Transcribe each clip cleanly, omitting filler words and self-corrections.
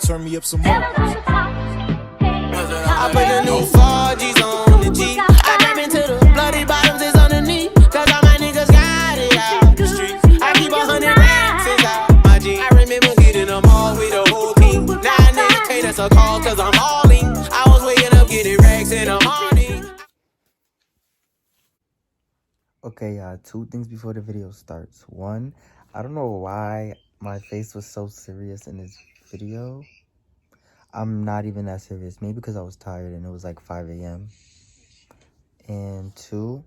turn me up some more. I put the new 4Gs on the G. I jump into the bloody bottoms is underneath. Cause all my niggas got it out the streets. I keep 100 racks inside my jeans. I remember hitting them all with the whole team. Now niggas can't answer call cause I'm all in. I was waking up getting racks in the morning. Okay, two things before the video starts. One, I don't know why my face was so serious in this video. I'm not even that serious. Maybe because I was tired and it was like 5 a.m. And two,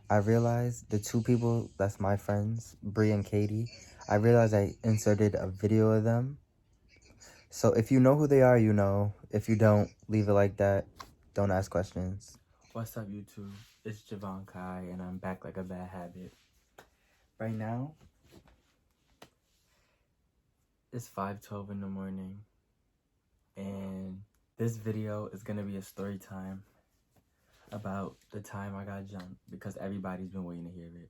I realized the two people that's my friends, Bree and Katie, I realized I inserted a video of them. So if you know who they are, you know. If you don't, leave it like that. Don't ask questions. What's up, YouTube? It's Javon Kaii, and I'm back like a bad habit. Right now, it's 5:12 in the morning, and this video is gonna be a story time about the time I got jumped because everybody's been waiting to hear it,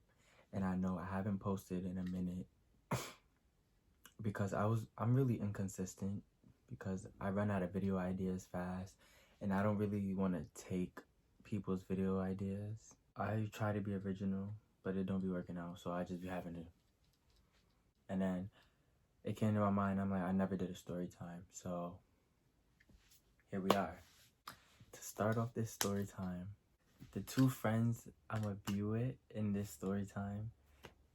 and I know I haven't posted in a minute because I'm really inconsistent because I run out of video ideas fast, and I don't really want to take people's video ideas. I try to be original, but it don't be working out, so I just be having to. And then it came to my mind, I'm like, I never did a story time, so here we are. To start off this story time, the two friends I'm gonna be with in this story time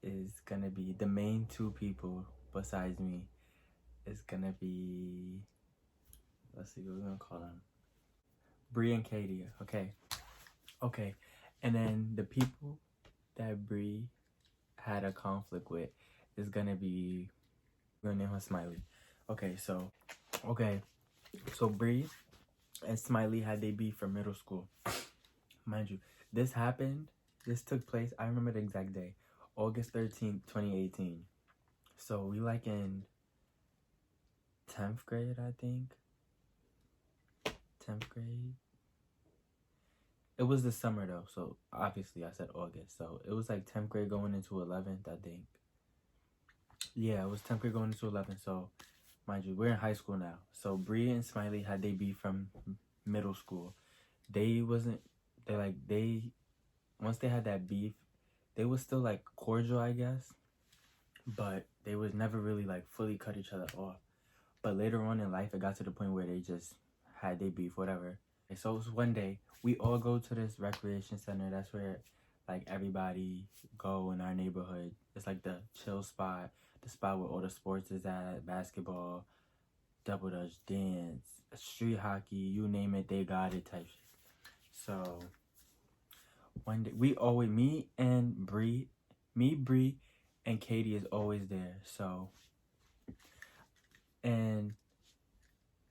is gonna be the main two people besides me. It's gonna be, let's see what we're gonna call them. Bree and Katie, okay. And then the people that Bree had a conflict with is gonna be, we're gonna name her Smiley. So Bree and Smiley had they beef from middle school. Mind you, this took place, I remember the exact day, August 13th, 2018. So we like in 10th grade, I think. 10th grade. It was the summer though, so obviously I said August. So it was like 10th grade going into 11th, I think. Yeah, it was 10th grade going into 11th. So mind you, we're in high school now. So Bree and Smiley had they beef from middle school. Once they had that beef, they was still like cordial, I guess. But they was never really like fully cut each other off. But later on in life, it got to the point where they just had their beef, whatever. And so it was one day, we all go to this recreation center. That's where like everybody go in our neighborhood. It's like the chill spot, the spot where all the sports is at, basketball, double dutch, dance, street hockey, you name it, they got it type shit. So one day, me, Bree, and Katie is always there. So, and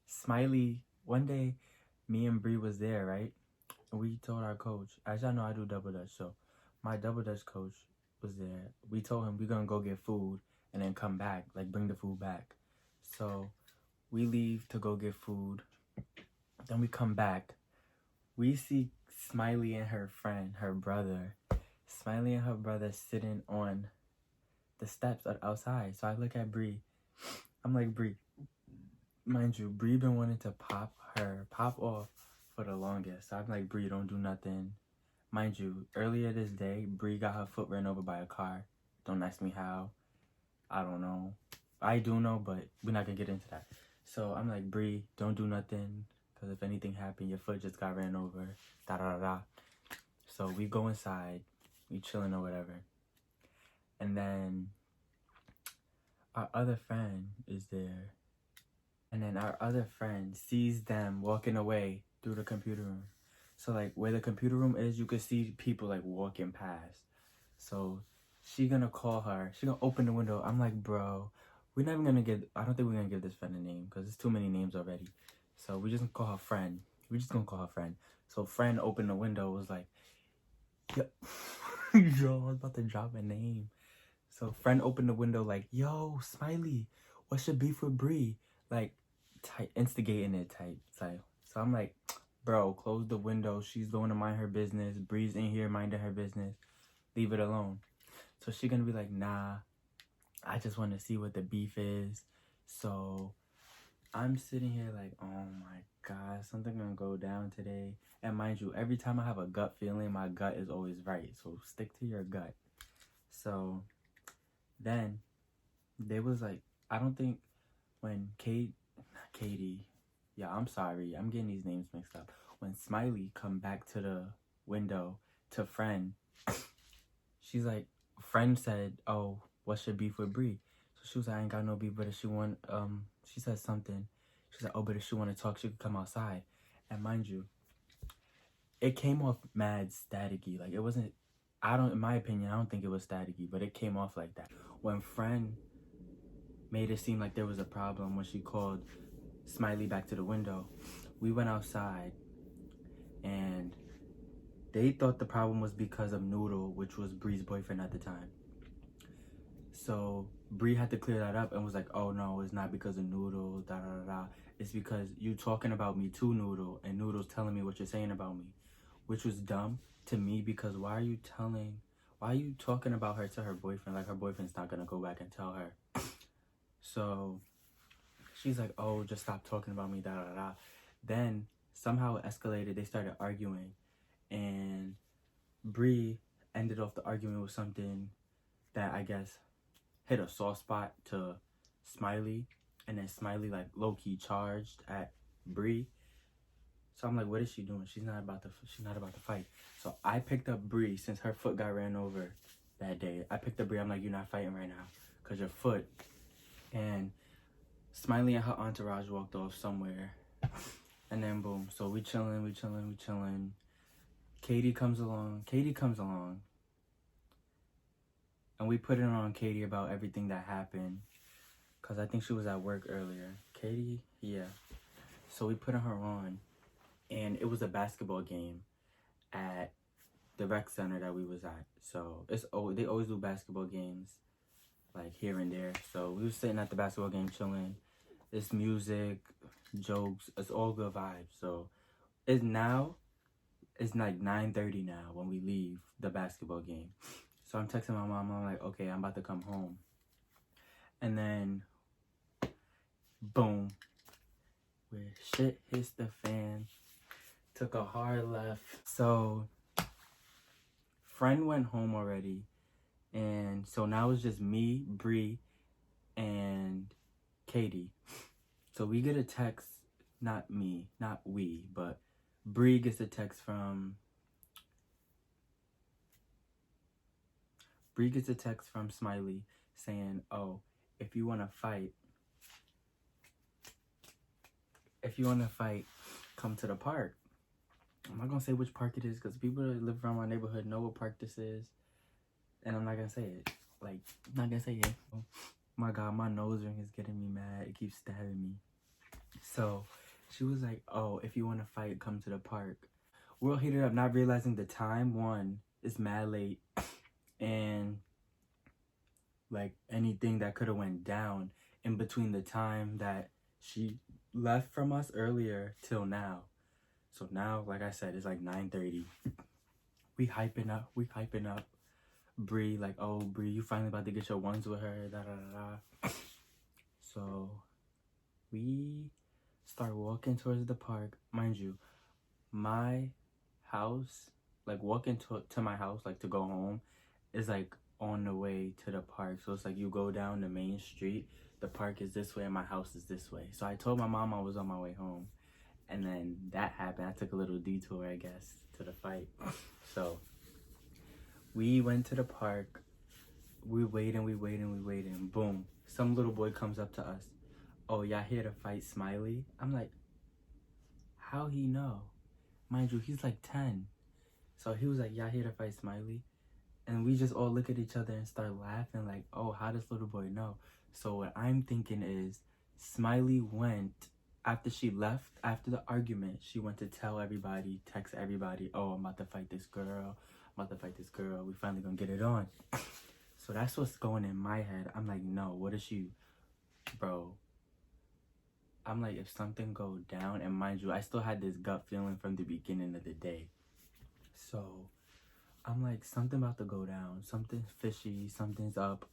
Smiley, one day, me and Bree was there, right? And we told our coach, as y'all know, I do double dutch, so my double dutch coach was there. We told him we're gonna go get food and then come back, like bring the food back. So we leave to go get food. Then we come back. We see Smiley and her friend, her brother. Smiley and her brother sitting on the steps outside. So I look at Bree. I'm like, Bree, mind you, Bree been wanting to pop off for the longest. So I'm like, Bree, don't do nothing. Mind you, earlier this day, Bree got her foot ran over by a car. Don't ask me how. I don't know. I do know, but we're not gonna get into that. So I'm like, Bree, don't do nothing, because if anything happened, your foot just got ran over. Da-da-da-da. So we go inside. We chilling or whatever. And then our other friend is there. And then our other friend sees them walking away through the computer room. So like where the computer room is, you could see people like walking past. So she gonna call her. She gonna open the window. I'm like, bro, I don't think we're gonna give this friend a name because there's too many names already. So we just gonna call her friend. So friend opened the window, was like, yo, yo, I was about to drop a name. So friend opened the window like, yo, Smiley, what's your beef with Bree? Like, instigating it type. So I'm like, bro, close the window. She's going to mind her business. Bree's in here minding her business. Leave it alone. So she gonna be like, nah, I just want to see what the beef is. So I'm sitting here like, oh my God, something gonna go down today. And mind you, every time I have a gut feeling, my gut is always right. So stick to your gut. So then they was like, I don't think when Katie, yeah, I'm sorry, I'm getting these names mixed up. When Smiley come back to the window to Friend, she's like, Friend said, oh, what's your beef with Bree? So she was like, I ain't got no beef, but if she want, she said something. She's like, oh, but if she want to talk, she could come outside. And mind you, it came off mad staticky. Like, it wasn't, in my opinion, I don't think it was staticky, but it came off like that. When Friend made it seem like there was a problem when she called Smiley back to the window, we went outside and they thought the problem was because of Noodle, which was Bree's boyfriend at the time. So Bree had to clear that up and was like, oh no, it's not because of Noodle, da da da. It's because you talking about me to Noodle and Noodle's telling me what you're saying about me, which was dumb to me because why are you talking about her to her boyfriend? Like her boyfriend's not gonna go back and tell her. So she's like, oh, just stop talking about me, da da da. Then somehow it escalated. They started arguing and Bree ended off the argument with something that I guess hit a soft spot to Smiley, and then Smiley like low-key charged at Bree. So I'm like, what is she doing? She's not about to fight. So I picked up Bree since her foot got ran over that day. I picked up Bree. I'm like, you're not fighting right now because your foot. And Smiley and her entourage walked off somewhere. And then boom. So we chilling. Katie comes along. And we put it on Katie about everything that happened. Because I think she was at work earlier. Katie? Yeah. So we put her on. And it was a basketball game at the rec center that we was at. So they always do basketball games like here and there. So we were sitting at the basketball game chilling. It's music, jokes. It's all good vibes. So it's like 9:30 now when we leave the basketball game. So I'm texting my mom. I'm like, okay, I'm about to come home. And then, boom. Where shit hits the fan. Took a hard left. So, Friend went home already. And so now it's just me, Bree, and Katie. So we get a text, not we, but Bree gets a text from Smiley saying, oh, if you want to fight, come to the park. I'm not going to say which park it is because people that live around my neighborhood know what park this is. And I'm not going to say it. Like, I'm not going to say it. Oh my God, my nose ring is getting me mad. It keeps stabbing me. So she was like, oh, if you want to fight, come to the park. We'll hit it up, not realizing the time. One, it's mad late. And like anything that could have went down in between the time that she left from us earlier till now. So now, like I said, it's like 9:30. We hyping up. Bree, like, oh, Bree, you finally about to get your ones with her, da da da da. So we start walking towards the park. Mind you, my house, like walking to my house, like to go home, is like on the way to the park. So it's like you go down the main street, the park is this way and my house is this way. So I told my mom I was on my way home. And then that happened. I took a little detour, I guess, to the fight. So we went to the park. We waiting. Boom. Some little boy comes up to us. Oh, y'all here to fight Smiley? I'm like, how he know? Mind you, he's like 10. So he was like, y'all here to fight Smiley? And we just all look at each other and start laughing like, oh, how does little boy know? So what I'm thinking is Smiley went, after she left, after the argument, she went to tell everybody, text everybody, oh, I'm about to fight this girl. We finally gonna get it on. So that's what's going in my head. I'm like, no, what is she, bro? I'm like, if something go down, and mind you, I still had this gut feeling from the beginning of the day. So I'm like, something about to go down. Something fishy. Something's up.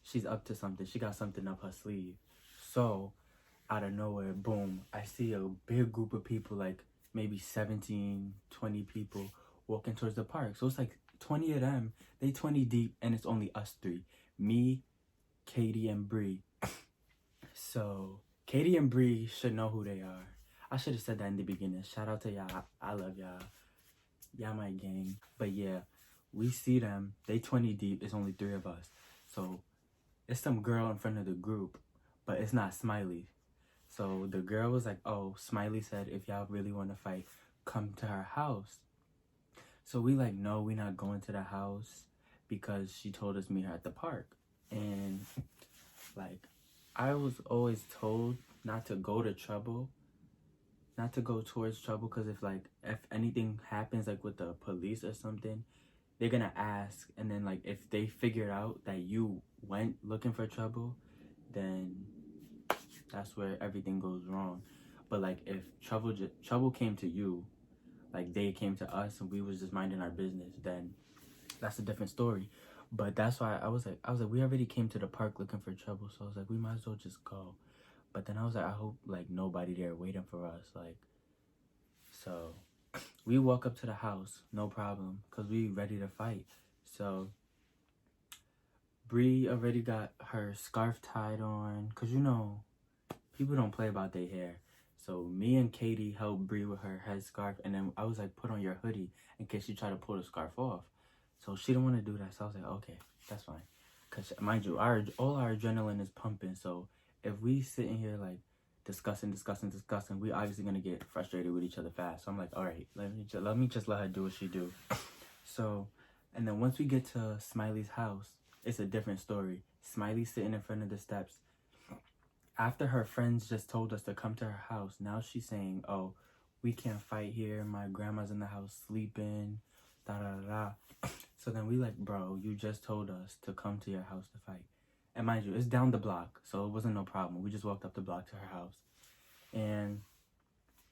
She's up to something. She got something up her sleeve. So out of nowhere, boom, I see a big group of people, like maybe 17, 20 people walking towards the park. So it's like 20 of them, they 20 deep, and it's only us three. Me, Katie, and Bree. So Katie and Bree should know who they are. I should have said that in the beginning. Shout out to y'all. I love y'all. Y'all my gang. But yeah, we see them. They 20 deep. It's only three of us. So it's some girl in front of the group, but it's not Smiley. So the girl was like, oh, Smiley said if y'all really want to fight, come to her house. So we like, no, we not going to the house because she told us meet her at the park. And like, I was always told not to go to trouble, not to go towards trouble, because if anything happens like with the police or something, they're gonna ask, and then like if they figured out that you went looking for trouble, then that's where everything goes wrong. But like if trouble came to you, like they came to us and we was just minding our business, then that's a different story. But that's why I was like we already came to the park looking for trouble, so I was like we might as well just go. But then I was like, I hope like nobody there waiting for us, like. So we walk up to the house, no problem, because we ready to fight. So Bree already got her scarf tied on, because you know people don't play about their hair. So me and Katie helped Bree with her headscarf, and then I was like, put on your hoodie in case she tried to pull the scarf off. So she didn't want to do that, so I was like, okay, that's fine. Because mind you, all our adrenaline is pumping, so if we sitting here like discussing, we obviously gonna get frustrated with each other fast. So I'm like, all right, let me just let her do what she do. So, and then once we get to Smiley's house, it's a different story. Smiley's sitting in front of the steps. After her friends just told us to come to her house, now she's saying, oh, we can't fight here. My grandma's in the house sleeping, da da da da. So then we like, bro, you just told us to come to your house to fight. And mind you, it's down the block, so it wasn't no problem. We just walked up the block to her house. And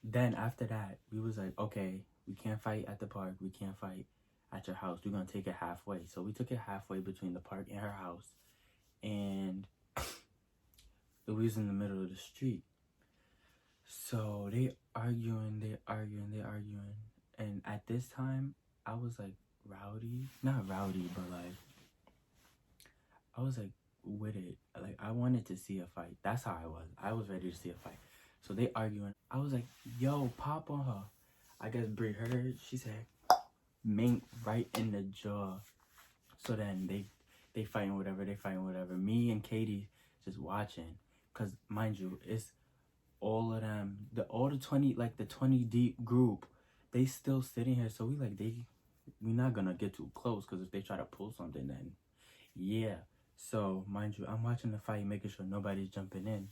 then after that, we was like, okay, we can't fight at the park. We can't fight at your house. We're going to take it halfway. So we took it halfway between the park and her house. And it was in the middle of the street. So they arguing. And at this time, I was like rowdy. Not rowdy, but like, I was like with it. Like, I wanted to see a fight. That's how I was. I was ready to see a fight. So they arguing. I was like, yo, pop on her. I guess Brie heard. She said, mink right in the jaw. So then they fighting whatever. Me and Katie just watching. Because, mind you, it's all of them. All the 20, like the 20 deep group, they still sitting here. So we're not going to get too close. Because if they try to pull something, then yeah. So, mind you, I'm watching the fight, making sure nobody's jumping in.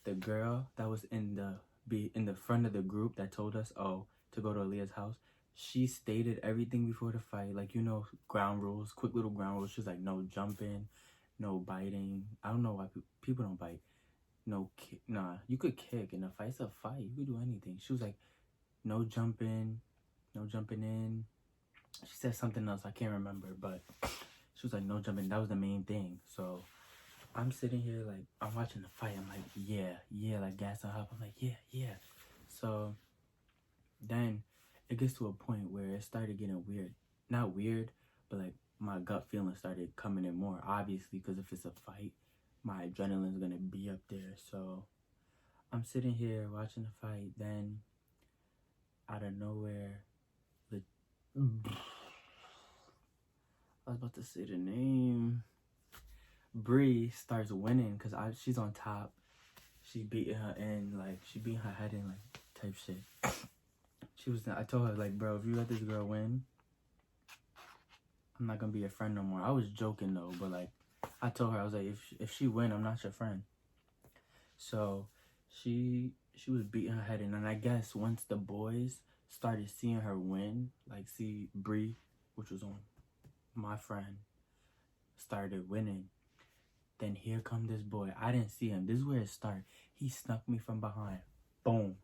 The girl that was in the front of the group that told us, oh, to go to Aaliyah's house, she stated everything before the fight. Like, you know, ground rules, quick little ground rules. She was like, no jumping, no biting. I don't know why people don't bite. No, nah, you could kick in a fight. It's a fight. You could do anything. She was like, no jumping in. She said something else. I can't remember, but she was like, no jumping. That was the main thing. So I'm sitting here, like, I'm watching the fight. I'm like, yeah, like, gas and up. I'm like, yeah. So then it gets to a point where it started getting weird. Not weird, but, like, my gut feeling started coming in more, obviously, because if it's a fight, my adrenaline's going to be up there. So I'm sitting here watching the fight. Then, out of nowhere, I was about to say the name. Bree starts winning because she's on top. She beating her in, like, she beating her head in, like, type shit. I told her, like, bro, if you let this girl win, I'm not gonna be your friend no more. I was joking though, but like, I told her, I was like, if she win, I'm not your friend. So she was beating her head in, and I guess once the boys started seeing her win, like see Bree, which was on my friend, started winning, then here come this boy. I didn't see him. This is where it started. He snuck me from behind. Boom.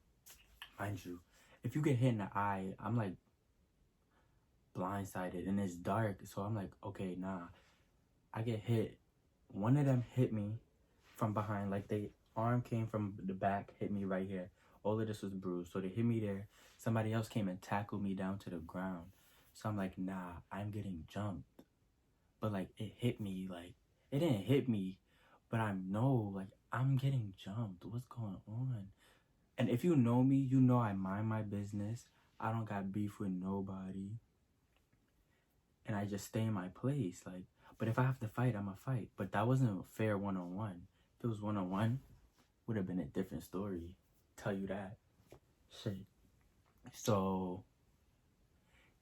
Mind you, if you get hit in the eye, I'm like blindsided and it's dark. So I'm like, okay, nah. I get hit. One of them hit me from behind. Like arm came from the back, hit me right here. All of this was bruised. So they hit me there. Somebody else came and tackled me down to the ground. So I'm like, nah, I'm getting jumped. But like it hit me, like it didn't hit me, but I know like I'm getting jumped. What's going on? And if you know me, you know I mind my business. I don't got beef with nobody. And I just stay in my place. Like, but if I have to fight, I'ma fight. But that wasn't a fair one-on-one. If it was one-on-one, would have been a different story. Tell you that. Shit. So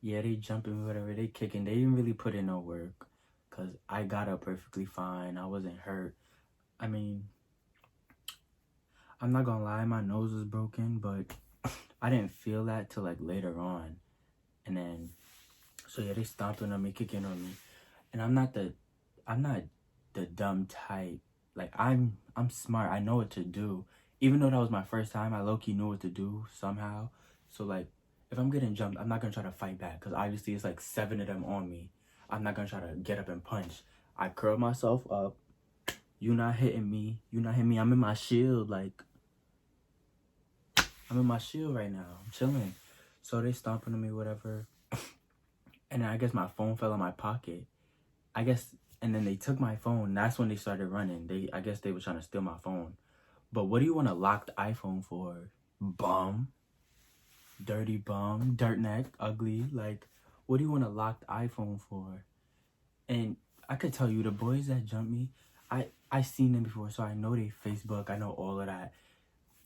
yeah, they jumping, whatever, they kicking. They didn't really put in no work. Cause I got up perfectly fine. I wasn't hurt. I mean, I'm not gonna lie, my nose was broken, but I didn't feel that till like later on. And then, so yeah, they stomping on me, kicking on me. And I'm not the dumb type. Like I'm smart. I know what to do. Even though that was my first time, I low-key knew what to do somehow. So like, if I'm getting jumped, I'm not gonna try to fight back. Cause obviously it's like 7 of them on me. I'm not gonna try to get up and punch. I curl myself up. You not hitting me. You not hitting me. I'm in my shield. Like, I'm in my shield right now. I'm chilling. So they stomping on me, whatever. And then I guess my phone fell in my pocket. I guess, and then they took my phone. That's when they started running. I guess they were trying to steal my phone. But what do you want a locked iPhone for? Bum. Dirty bum. Dirt neck. Ugly. Like, what do you want a locked iPhone for? And I could tell you, the boys that jumped me, I seen them before, so I know they Facebook. I know all of that.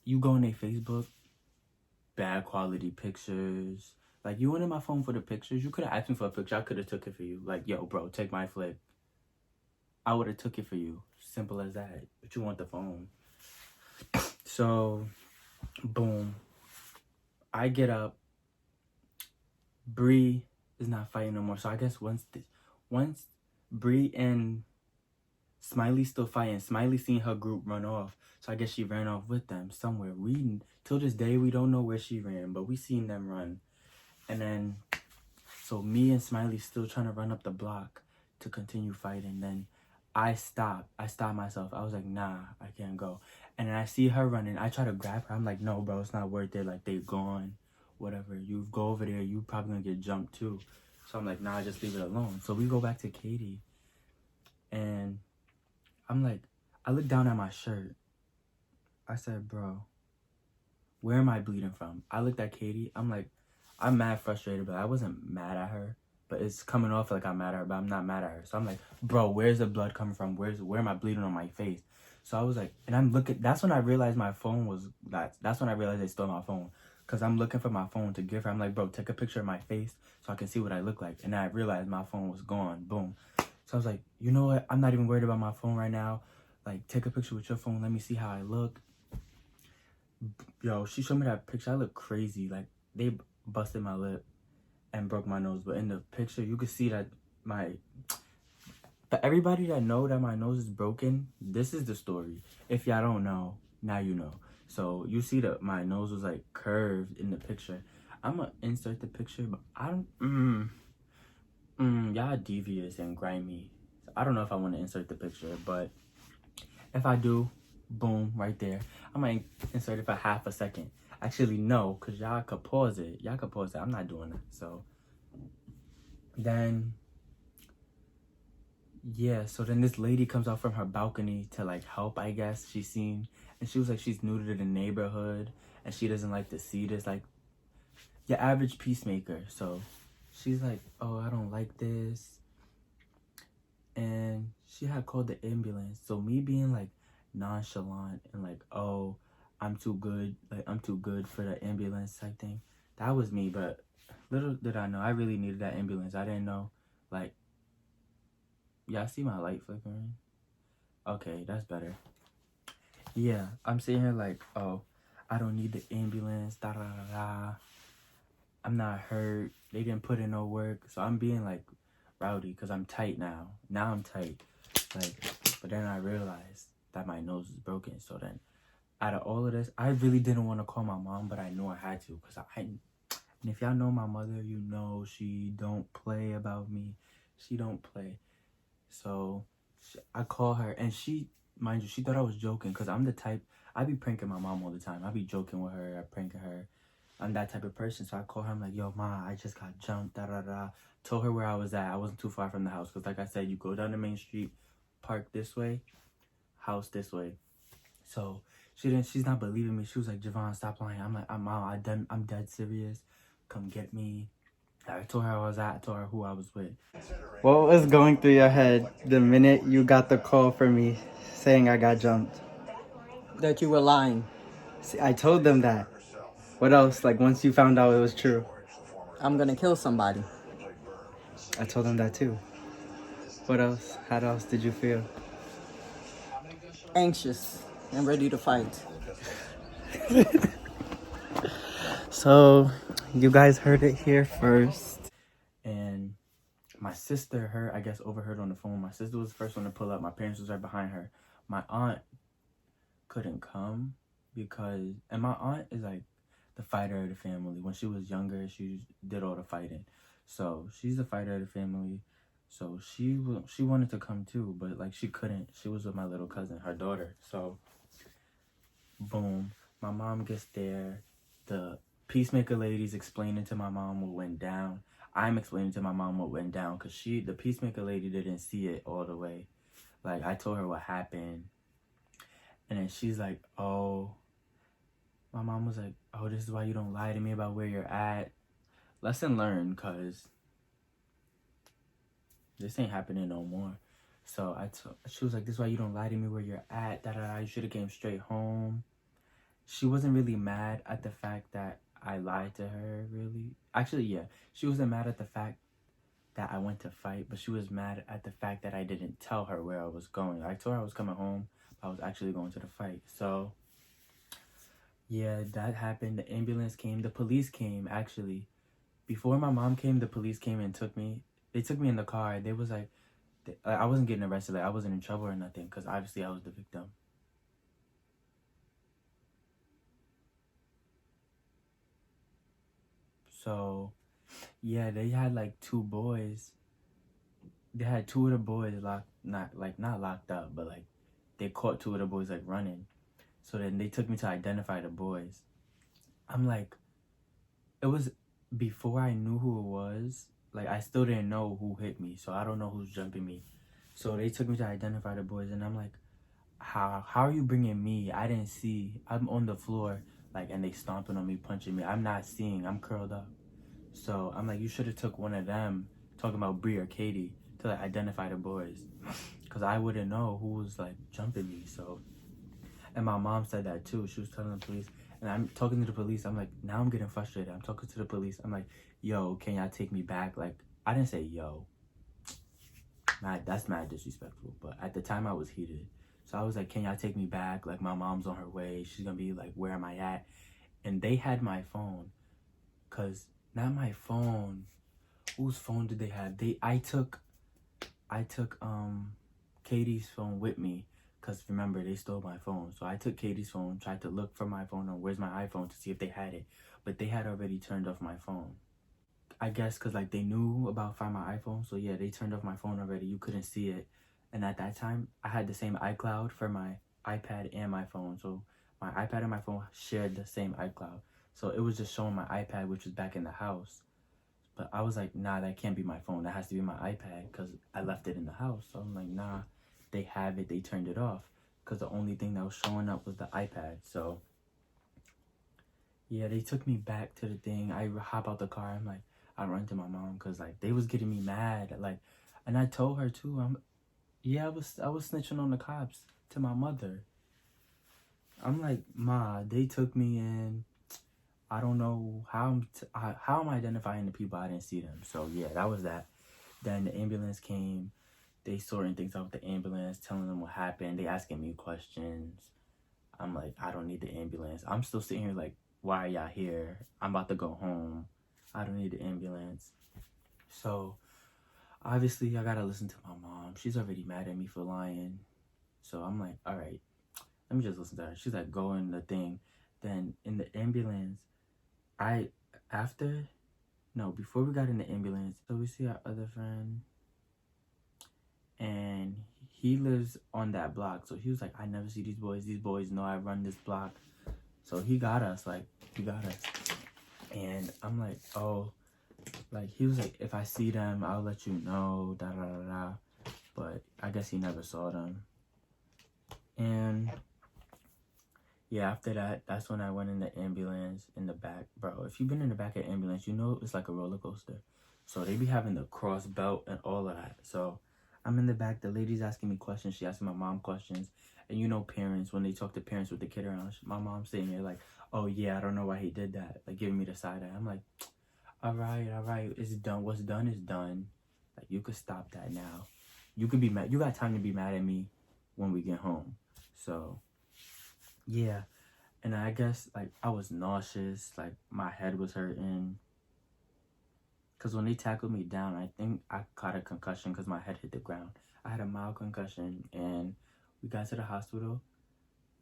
You go on their Facebook, bad quality pictures. Like, you wanted my phone for the pictures? You could have asked me for a picture. I could have took it for you. Like, yo, bro, take my flick. I would have took it for you. Simple as that. But you want the phone. So, boom. I get up. Bree is not fighting no more. So I guess once Bree and Smiley still fighting, Smiley seen her group run off. So I guess she ran off with them somewhere. Till this day, we don't know where she ran, but we seen them run. And then, so me and Smiley still trying to run up the block to continue fighting. Then I stopped myself. I was like, nah, I can't go. And then I see her running. I try to grab her. I'm like, no, bro, it's not worth it. Like, they're gone. Whatever. You go over there, you probably gonna get jumped too. So I'm like, nah, just leave it alone. So we go back to Katie. And I'm like, I look down at my shirt. I said, bro, where am I bleeding from? I looked at Katie. I'm like, I'm mad frustrated, but I wasn't mad at her. But it's coming off like I'm mad at her, but I'm not mad at her. So I'm like, bro, where's the blood coming from? Where am I bleeding on my face? So I was like, and I'm looking, that's when I realized my phone was, that's when I realized they stole my phone. Because I'm looking for my phone to give her. I'm like, bro, take a picture of my face so I can see what I look like. And then I realized my phone was gone. Boom. So I was like, you know what? I'm not even worried about my phone right now. Like, take a picture with your phone. Let me see how I look. Yo, she showed me that picture. I look crazy. Like, they busted my lip and broke my nose. But in the picture, you could see that for everybody that know that my nose is broken, this is the story. If y'all don't know, now you know. So you see that my nose was like curved in the picture. I'm gonna insert the picture, but I don't, y'all devious and grimy. So I don't know if I want to insert the picture, but if I do, boom, right there. I might insert it for half a second. Actually, no, because y'all could pause it. I'm not doing that. So then, yeah, so then this lady comes out from her balcony to like help, I guess. She's seen, and she was like, she's new to the neighborhood and she doesn't like to see this, like your average peacemaker. So she's like, oh, I don't like this. And she had called the ambulance. So me being like nonchalant and like, oh, I'm too good for the ambulance type thing. That was me, but little did I know, I really needed that ambulance. I didn't know, like, y'all see my light flickering? Okay, that's better. Yeah, I'm sitting here like, oh, I don't need the ambulance, da da da da. I'm not hurt. They didn't put in no work. So I'm being like rowdy because I'm tight now. Now I'm tight. Like, but then I realized that my nose is broken. So then out of all of this, I really didn't want to call my mom, but I knew I had to because and if y'all know my mother, you know she don't play about me. She don't play. So I call her and she mind you, she thought I was joking because I'm the type, I be pranking my mom all the time. I be joking with her, I pranking her. I'm that type of person. So I called her, I'm like, yo, ma, I just got jumped, da da da. Told her where I was at. I wasn't too far from the house because, like I said, you go down the main street, park this way, house this way. So she's not believing me. She was like, Javon, stop lying. I'm like, Mom, I'm dead serious. Come get me. I told her where I was at. I told her who I was with. What was going through your head the minute you got the call from me saying I got jumped? That you were lying. See, I told them that. What else? Like, once you found out it was true? I'm gonna kill somebody. I told them that too. What else? How else did you feel? Anxious and ready to fight. So, you guys heard it here first. And my sister, I guess, overheard on the phone. My sister was the first one to pull up. My parents was right behind her. My aunt couldn't come because, and my aunt is like the fighter of the family. When she was younger, she did all the fighting. So she's the fighter of the family. So she wanted to come too, but like she couldn't. She was with my little cousin, her daughter. So boom, my mom gets there. The peacemaker lady's explaining to my mom what went down. I'm explaining to my mom what went down because the peacemaker lady didn't see it all the way. Like, I told her what happened. And then she's like, oh, my mom was like, oh, this is why you don't lie to me about where you're at. Lesson learned, because this ain't happening no more. So she was like, this is why you don't lie to me where you're at. Da, da, da. You should have came straight home. She wasn't really mad at the fact that I lied to her, really. Actually, yeah. She wasn't mad at the fact that I went to fight, but she was mad at the fact that I didn't tell her where I was going. I told her I was coming home, but I was actually going to the fight. So, yeah, that happened. The ambulance came. The police came, actually. Before my mom came, the police came and took me. They took me in the car. They was like, I wasn't getting arrested. Like, I wasn't in trouble or nothing, because obviously I was the victim. So, yeah, they had like two boys. They had two of the boys not locked up, but like they caught two of the boys like running. So then they took me to identify the boys. I'm like, it was before I knew who it was. Like, I still didn't know who hit me, so I don't know who's jumping me. So they took me to identify the boys, and I'm like, how are you bringing me? I didn't see. I'm on the floor, like, and they stomping on me, punching me. I'm not seeing. I'm curled up. So I'm like, you should have took one of them, talking about Bree or Katie, to like identify the boys, because I wouldn't know who was like jumping me. So, and my mom said that too. She was telling the police, and I'm talking to the police. I'm like, now I'm getting frustrated. I'm talking to the police. I'm like, yo, can y'all take me back? Like, I didn't say yo. That's mad disrespectful. But at the time I was heated. So I was like, can y'all take me back? Like, my mom's on her way. She's gonna be like, where am I at? And they had my phone, because not my phone. Whose phone did they have? I took Katie's phone with me, because remember, they stole my phone. So I took Katie's phone, tried to look for my phone on where's my iPhone to see if they had it, but they had already turned off my phone. I guess because like they knew about Find My iPhone, so yeah, they turned off my phone already. You couldn't see it. And at that time, I had the same iCloud for my iPad and my phone. So my iPad and my phone shared the same iCloud. So it was just showing my iPad, which was back in the house. But I was like, nah, that can't be my phone. That has to be my iPad, because I left it in the house. So I'm like, nah, they have it. They turned it off, because the only thing that was showing up was the iPad. So yeah, they took me back to the thing. I hop out the car. I'm like, I run to my mom, because like they was getting me mad. Like, and I told her too. I was snitching on the cops to my mother. I'm like, Ma, they took me in. I don't know how I'm identifying the people. I didn't see them. So yeah, that was that. Then the ambulance came. They sorting things out with the ambulance, telling them what happened. They asking me questions. I'm like, I don't need the ambulance. I'm still sitting here like, why are y'all here? I'm about to go home. I don't need the ambulance. So obviously I gotta listen to my mom. She's already mad at me for lying. So I'm like, all right, let me just listen to her. She's like, go in the thing. Then in the ambulance, before we got in the ambulance, so we see our other friend, and he lives on that block. So he was like, I never see these boys. These boys know I run this block. So he got us, like, he got us. And I'm like, oh, like, he was like, if I see them, I'll let you know, da da da da. But I guess he never saw them. And yeah, after that, that's when I went in the ambulance in the back. Bro, if you've been in the back of an ambulance, you know it's like a roller coaster. So they be having the cross belt and all of that. So I'm in the back. The lady's asking me questions. She asking my mom questions. And you know parents, when they talk to parents with the kid around, my mom's sitting there like, oh yeah, I don't know why he did that. Like giving me the side eye. I'm like, all right. It's done. What's done is done. Like you could stop that now. You could be mad. You got time to be mad at me when we get home. So yeah. And I guess like I was nauseous. Like my head was hurting. Because when they tackled me down, I think I caught a concussion because my head hit the ground. I had a mild concussion, and we got to the hospital.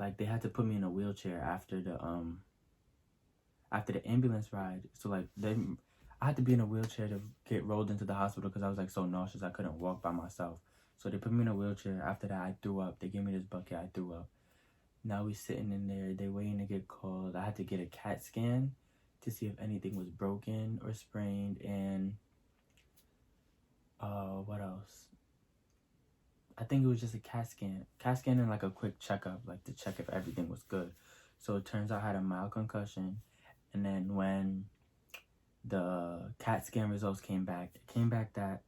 Like, they had to put me in a wheelchair after the ambulance ride. So, like, I had to be in a wheelchair to get rolled into the hospital because I was, like, so nauseous I couldn't walk by myself. So they put me in a wheelchair. After that, I threw up. They gave me this bucket. I threw up. Now we sitting in there. They waiting to get called. I had to get a CAT scan to see if anything was broken or sprained, and what else? I think it was just a CAT scan and like a quick checkup, like to check if everything was good. So it turns out I had a mild concussion, and then when the CAT scan results came back, it came back that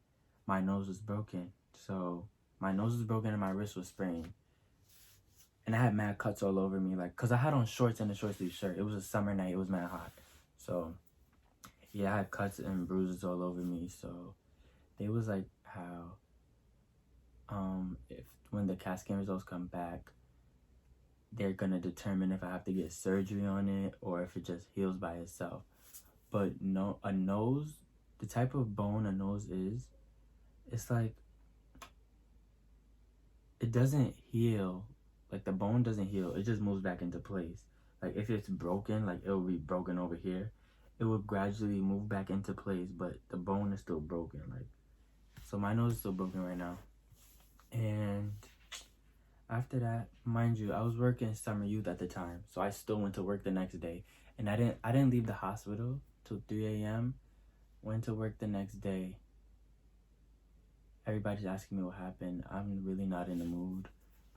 my nose was broken. So my nose was broken and my wrist was sprained, and I had mad cuts all over me, like, cause I had on shorts and a short sleeve shirt. It was a summer night. It was mad hot. So, yeah, I had cuts and bruises all over me. So, they was like how, if when the CAT scan results come back, they're gonna determine if I have to get surgery on it or if it just heals by itself. But no, a nose, the type of bone a nose is, it's like, it doesn't heal. Like, the bone doesn't heal. It just moves back into place. Like, if it's broken, like, it'll be broken over here. It will gradually move back into place, but the bone is still broken. Like, so my nose is still broken right now. And after that, mind you, I was working summer youth at the time, so I still went to work the next day. And I didn't leave the hospital till 3 a.m. Went to work the next day. Everybody's asking me what happened. I'm really not in the mood.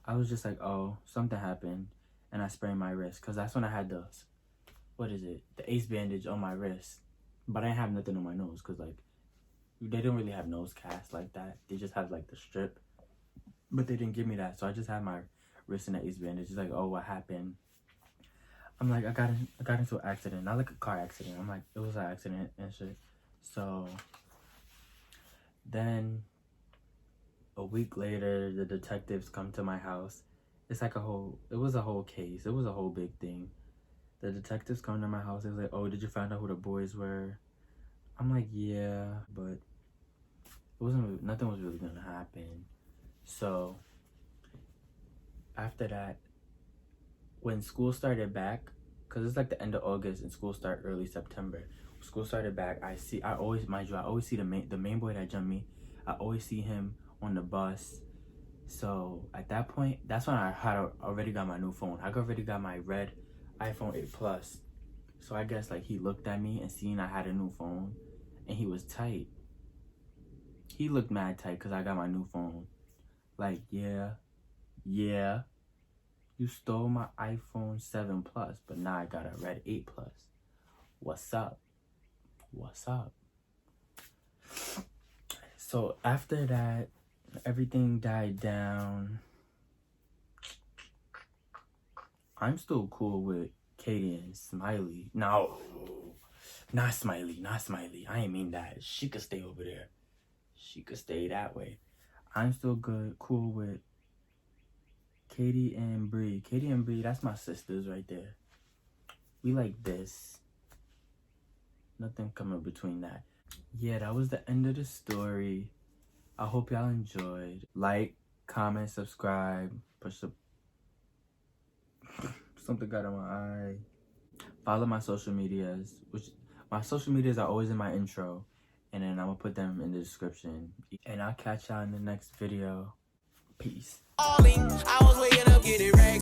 I was just like, oh, something happened, and I sprained my wrist, because that's when I had the ace bandage on my wrist, but I didn't have nothing on my nose, because, like, they don't really have nose casts like that. They just have, like, the strip, but they didn't give me that, so I just had my wrist in the ace bandage. It's like, oh, what happened? I'm like, I got into an accident, not like a car accident. I'm like, it was an accident and shit. So then a week later, the detectives come to my house. It's like it was a whole case. It was a whole big thing. The detectives come to my house. They was like, oh, did you find out who the boys were? I'm like, yeah, but nothing was really gonna happen. So after that, when school started back, because it's like the end of August and school started early September. School started back, I always see the main boy that jumped me. I always see him on the bus. So at that point, that's when I had already got my new phone. I already got my red iPhone 8 Plus. So I guess like he looked at me and seen I had a new phone, and he was tight. He looked mad tight because I got my new phone. Like, yeah, you stole my iPhone 7 Plus, but now I got a red 8 Plus. What's up? So after that, everything died down. I'm still cool with Katie and Smiley. No, not Smiley. I ain't mean that. She could stay over there. She could stay that way. I'm still cool with Katie and Bree. Katie and Bree, that's my sisters right there. We like this. Nothing coming between that. Yeah, that was the end of the story. I hope y'all enjoyed. Like, comment, subscribe, push the... Something got in my eye. Follow my social medias, my social medias are always in my intro, and then I'm gonna put them in the description. And I'll catch y'all in the next video. Peace. I was waking up getting racks.